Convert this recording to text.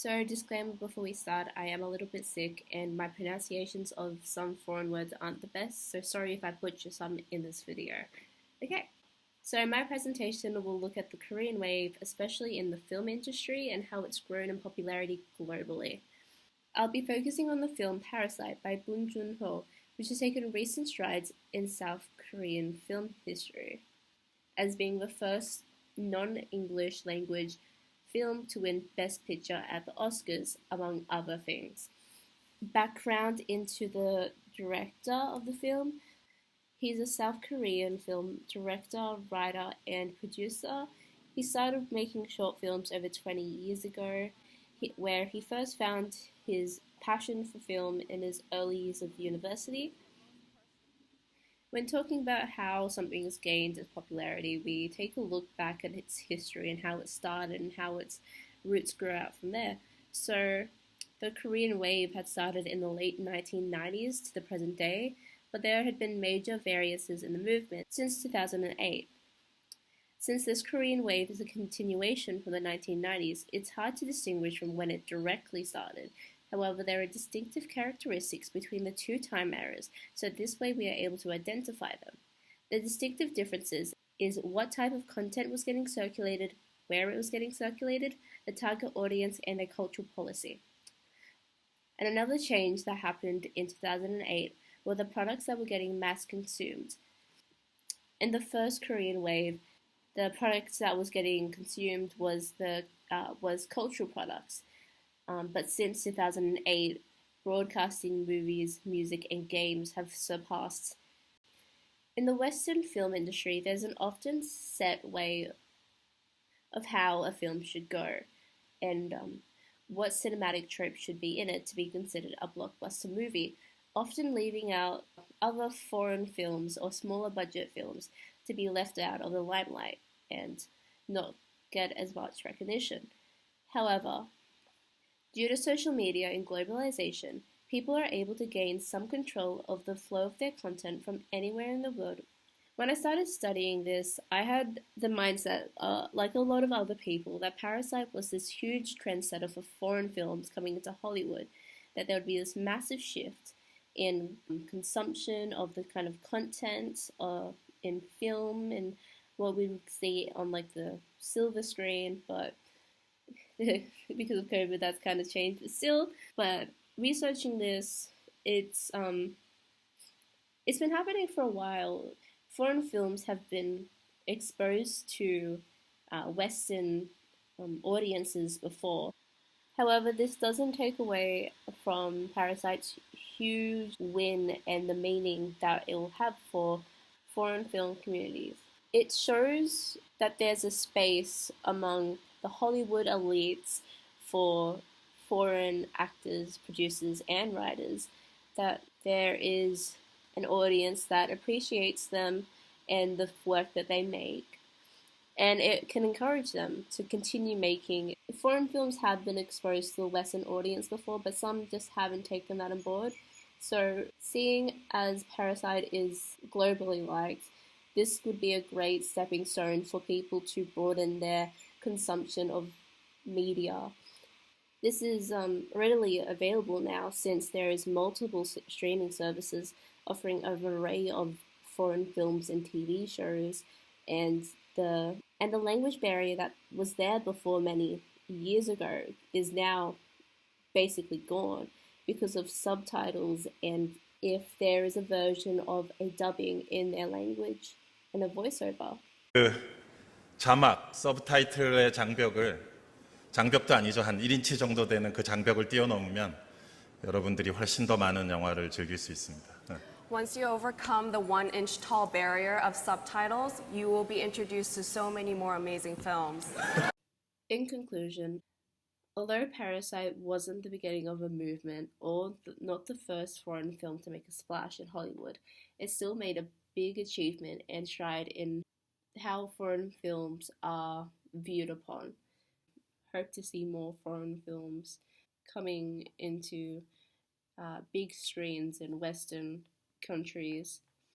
So, disclaimer before we start, I am a little bit sick and my pronunciations of some foreign words aren't the best, so sorry if I butcher some in this video. Okay, so my presentation will look at the Korean wave, especially in the film industry and how it's grown in popularity globally. I'll be focusing on the film Parasite by Bong Joon-ho, which has taken recent strides in South Korean film history, as being the first non-English language film to win Best Picture at the Oscars, among other things. Background into the director of the film. He's a South Korean film director, writer, and producer. He started making short films over 20 years ago, where he first found his passion for film in his early years of university. When talking about how something has gained its popularity, we take a look back at its history and how it started and how its roots grew out from there. So, the Korean wave had started in the late 1990s to the present day, but there had been major variances in the movement since 2008. Since this Korean wave is a continuation from the 1990s, it's hard to distinguish from when it directly started. However, there are distinctive characteristics between the two time eras, so this way we are able to identify them. The distinctive differences is what type of content was getting circulated, where it was getting circulated, the target audience, and their cultural policy. And another change that happened in 2008 were the products that were getting mass consumed. In the first Korean wave, the products that was getting consumed was cultural products. But since 2008, broadcasting, movies, music, and games have surpassed. In the Western film industry, there's an often set way of how a film should go, and what cinematic trope should be in it to be considered a blockbuster movie, often leaving out other foreign films or smaller budget films to be left out of the limelight and not get as much recognition. However, due to social media and globalization, people are able to gain some control of the flow of their content from anywhere in the world. When I started studying this, I had the mindset, like a lot of other people, that Parasite was this huge trendsetter for foreign films coming into Hollywood, that there would be this massive shift in consumption of the kind of content in film and what we would see on like the silver screen, but because of COVID, that's kind of changed. But researching this, it's been happening for a while. Foreign films have been exposed to Western audiences before. However, this doesn't take away from Parasite's huge win and the meaning that it will have for foreign film communities. It shows that there's a space among the Hollywood elites for foreign actors, producers, and writers, that there is an audience that appreciates them and the work that they make. And it can encourage them to continue making. Foreign films have been exposed to the Western audience before, but some just haven't taken that on board. So seeing as Parasite is globally liked, this would be a great stepping stone for people to broaden their consumption of media. This is readily available now since there is multiple streaming services offering an array of foreign films and TV shows, and the language barrier that was there before many years ago is now basically gone because of subtitles, and if there is a version of a dubbing in their language and a voiceover. 그 자막, 서브타이틀의 장벽도 아니죠. 한 1인치 정도 되는 그 장벽을 뛰어넘으면 여러분들이 훨씬 더 많은 영화를 즐길 수 있습니다. Once you overcome the 1-inch tall barrier of subtitles, you will be introduced to so many more amazing films. In conclusion, although Parasite wasn't the beginning of a movement or not the first foreign film to make a splash in Hollywood, it still made a big achievement and stride in how foreign films are viewed upon. Hope to see more foreign films coming into big screens in Western countries